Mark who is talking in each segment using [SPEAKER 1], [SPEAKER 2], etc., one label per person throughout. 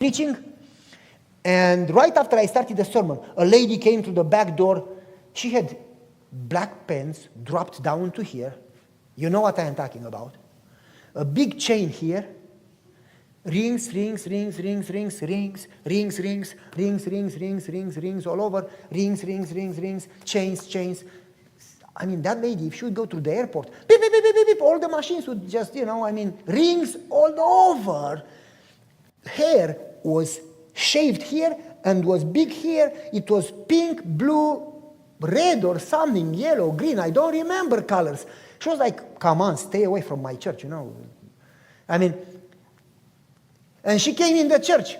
[SPEAKER 1] preaching, and right after I started the sermon, a lady came through the back door. She had black pants dropped down to here. You know what I am talking about. A big chain here. Rings all over. Rings, chains. I mean, that lady, if she would go to the airport, beep, beep, beep, beep, beep, all the machines would just, rings all over. Hair was shaved here and was big here. It was pink, blue, red or something, yellow, green. I don't remember colors. She was like, come on, stay away from my church, and she came in the church.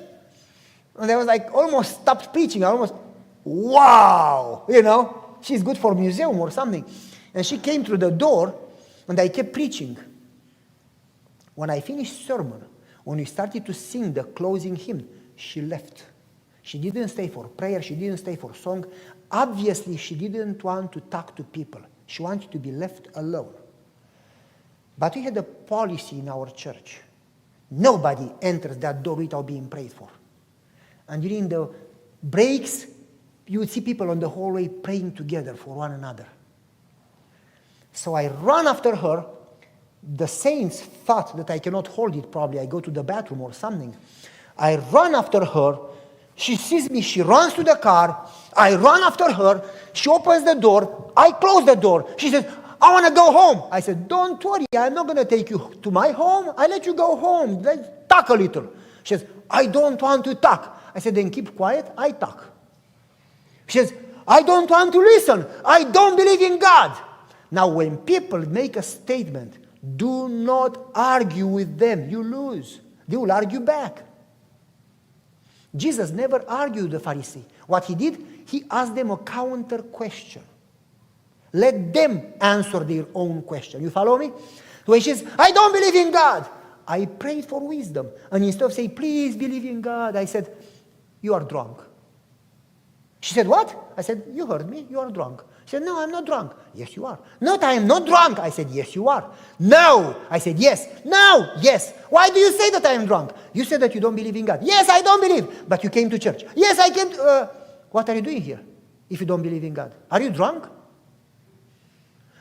[SPEAKER 1] And I was like, almost stopped preaching. Wow, she's good for museum or something. And she came through the door, and I kept preaching. When I finished sermon, when we started to sing the closing hymn, she left. She didn't stay for prayer. She didn't stay for song. Obviously, she didn't want to talk to people. She wanted to be left alone. But we had a policy in our church. Nobody enters that door without being prayed for. And during the breaks, you would see people on the hallway praying together for one another. So I ran after her. The saints thought that I cannot hold it, probably. I go to the bathroom or something. I run after her. She sees me. She runs to the car. I run after her. She opens the door. I close the door. She says, I want to go home. I said, don't worry. I'm not going to take you to my home. I let you go home. Let's talk a little. She says, I don't want to talk. I said, then keep quiet. I talk. She says, I don't want to listen. I don't believe in God. Now, when people make a statement, do not argue with them. You lose. They will argue back. Jesus never argued the Pharisee. What he did, he asked them a counter question. Let them answer their own question. You follow me? When she says, I don't believe in God, I prayed for wisdom. And instead of saying, please believe in God, I said, you are drunk. She said, what? I said, you heard me. You are drunk. She said, no, I'm not drunk. Yes, you are. No, I am not drunk. I said, yes, you are. No. I said, yes. No. Yes. Why do you say that I am drunk? You said that you don't believe in God. Yes, I don't believe. But you came to church. Yes, I came to... what are you doing here if you don't believe in God? Are you drunk?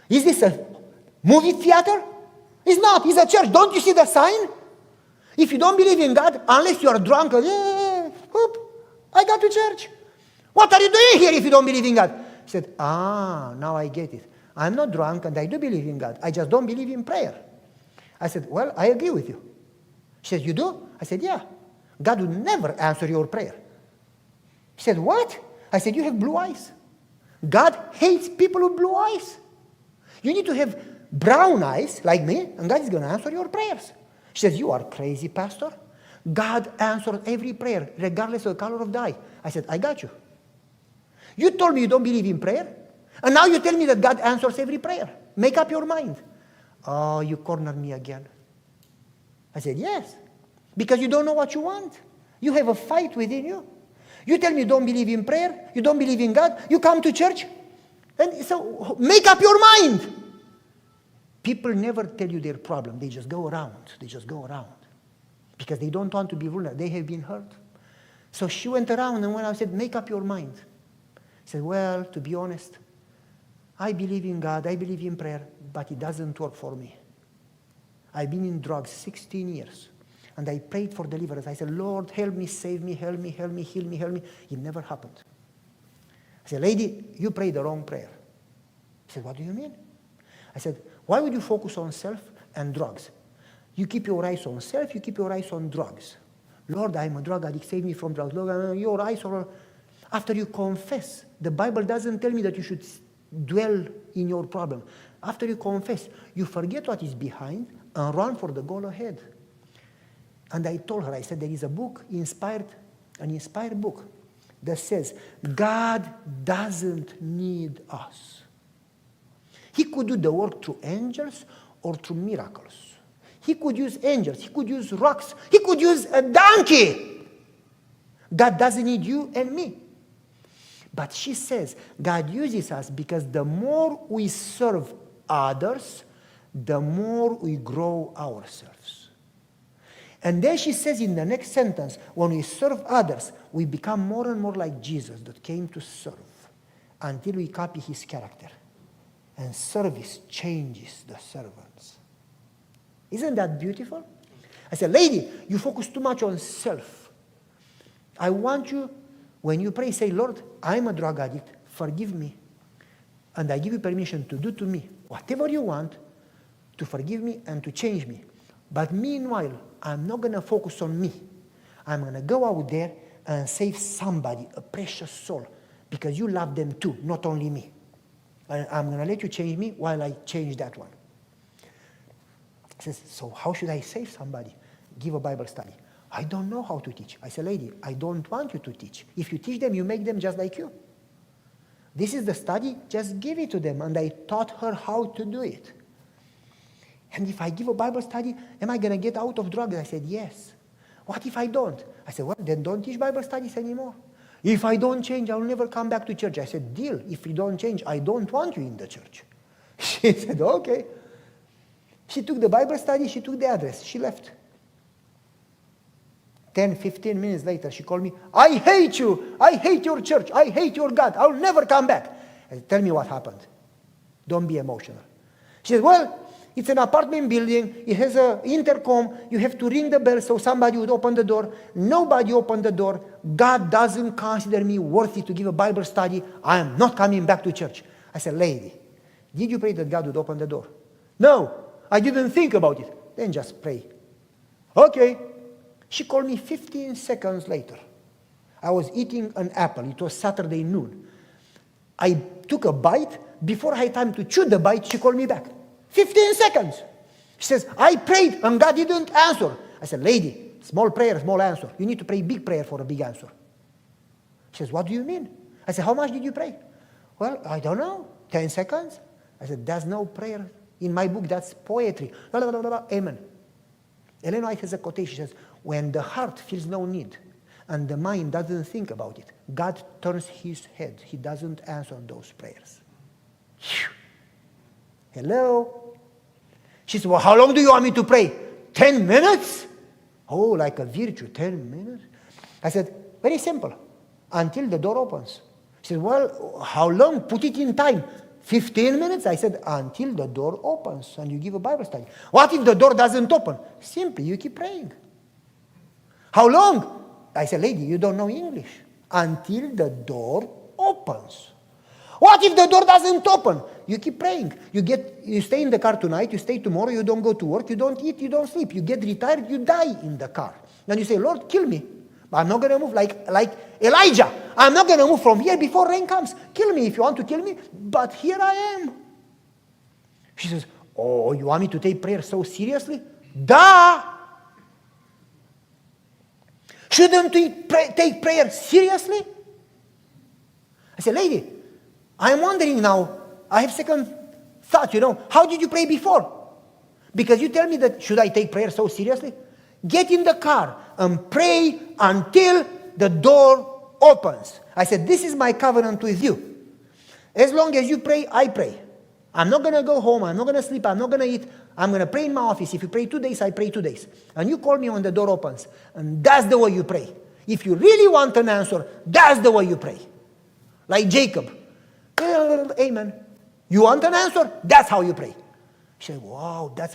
[SPEAKER 1] Is this a movie theater? It's not. It's a church. Don't you see the sign? If you don't believe in God, unless you are drunk, I got to church. What are you doing here if you don't believe in God? He said, now I get it. I'm not drunk and I do believe in God. I just don't believe in prayer. I said, well, I agree with you. She said, you do? I said, yeah. God will never answer your prayer. She said, what? I said, you have blue eyes. God hates people with blue eyes. You need to have brown eyes like me, and God is going to answer your prayers. She says, you are crazy, Pastor. God answers every prayer, regardless of the color of the eye. I said, I got you. You told me you don't believe in prayer, and now you tell me that God answers every prayer. Make up your mind. Oh, you cornered me again. I said, yes, because you don't know what you want. You have a fight within you. You tell me you don't believe in prayer, you don't believe in God, you come to church, and so make up your mind. People never tell you their problem. They just go around. Because they don't want to be vulnerable. They have been hurt. So she went around, and when I said, make up your mind, I said, well, to be honest, I believe in God, I believe in prayer, but it doesn't work for me. I've been in drugs 16 years, and I prayed for deliverance. I said, Lord, help me, save me, heal me, heal me. It never happened. I said, lady, you prayed the wrong prayer. She said, what do you mean? I said, why would you focus on self and drugs? You keep your eyes on self, you keep your eyes on drugs. Lord, I'm a drug addict, save me from drugs. Lord, your eyes are... After you confess, the Bible doesn't tell me that you should dwell in your problem. After you confess, you forget what is behind and run for the goal ahead. And I told her, I said, there is a book, an inspired book that says, God doesn't need us. He could do the work through angels or through miracles. He could use angels. He could use rocks. He could use a donkey. God doesn't need you and me. But she says, God uses us because the more we serve others, the more we grow ourselves. And then she says in the next sentence, when we serve others, we become more and more like Jesus that came to serve until we copy his character. And service changes the servants. Isn't that beautiful? I said, lady, you focus too much on self. I want you, when you pray, say, Lord, I'm a drug addict, forgive me. And I give you permission to do to me whatever you want, to forgive me and to change me. But meanwhile, I'm not going to focus on me. I'm going to go out there and save somebody, a precious soul, because you love them too, not only me. And I'm going to let you change me while I change that one. He says, so how should I save somebody? Give a Bible study. I don't know how to teach. I said, lady, I don't want you to teach. If you teach them, you make them just like you. This is the study, just give it to them. And I taught her how to do it. And if I give a Bible study, am I going to get out of drugs? I said, yes. What if I don't? I said, well, then don't teach Bible studies anymore. If I don't change, I'll never come back to church. I said, deal. If you don't change, I don't want you in the church. She said, okay. She took the Bible study, she took the address, she left. 10, 15 minutes later, she called me, I hate you, I hate your church, I hate your God, I'll never come back. I said, tell me what happened. Don't be emotional. She said, well, it's an apartment building, it has an intercom, you have to ring the bell so somebody would open the door. Nobody opened the door. God doesn't consider me worthy to give a Bible study. I am not coming back to church. I said, lady, did you pray that God would open the door? No, I didn't think about it. Then just pray. Okay. She called me 15 seconds later. I was eating an apple. It was Saturday noon. I took a bite. Before I had time to chew the bite, she called me back. 15 seconds. She says, I prayed and God didn't answer. I said, lady, small prayer, small answer. You need to pray big prayer for a big answer. She says, what do you mean? I said, how much did you pray? Well, I don't know. 10 seconds? I said, that's no prayer. In my book, that's poetry. Blah, blah, blah, blah. Amen. Ellen White has a quotation. She says, when the heart feels no need and the mind doesn't think about it, God turns his head. He doesn't answer those prayers. Whew. Hello? She said, well, how long do you want me to pray? 10 minutes? Oh, like a virtue, 10 minutes? I said, very simple. Until the door opens. She said, well, how long? Put it in time. 15 minutes? I said, until the door opens and you give a Bible study. What if the door doesn't open? Simply, you keep praying. How long? I said, lady, you don't know English. Until the door opens. What if the door doesn't open? You keep praying. You stay in the car tonight, you stay tomorrow, you don't go to work, you don't eat, you don't sleep. You get retired, you die in the car. Then you say, Lord, kill me. But I'm not going to move like Elijah. I'm not going to move from here before rain comes. Kill me if you want to kill me, but here I am. She says, oh, you want me to take prayer so seriously? Duh! Shouldn't we take prayer seriously? I said, lady, I'm wondering now, I have second thought, how did you pray before? Because you tell me that, should I take prayer so seriously? Get in the car and pray until the door opens. I said, this is my covenant with you. As long as you pray, I pray. I'm not going to go home, I'm not going to sleep, I'm not going to eat. I'm going to pray in my office. If you pray 2 days, I pray 2 days. And you call me when the door opens. And that's the way you pray. If you really want an answer, that's the way you pray. Like Jacob. Amen. You want an answer? That's how you pray. She said, wow, that's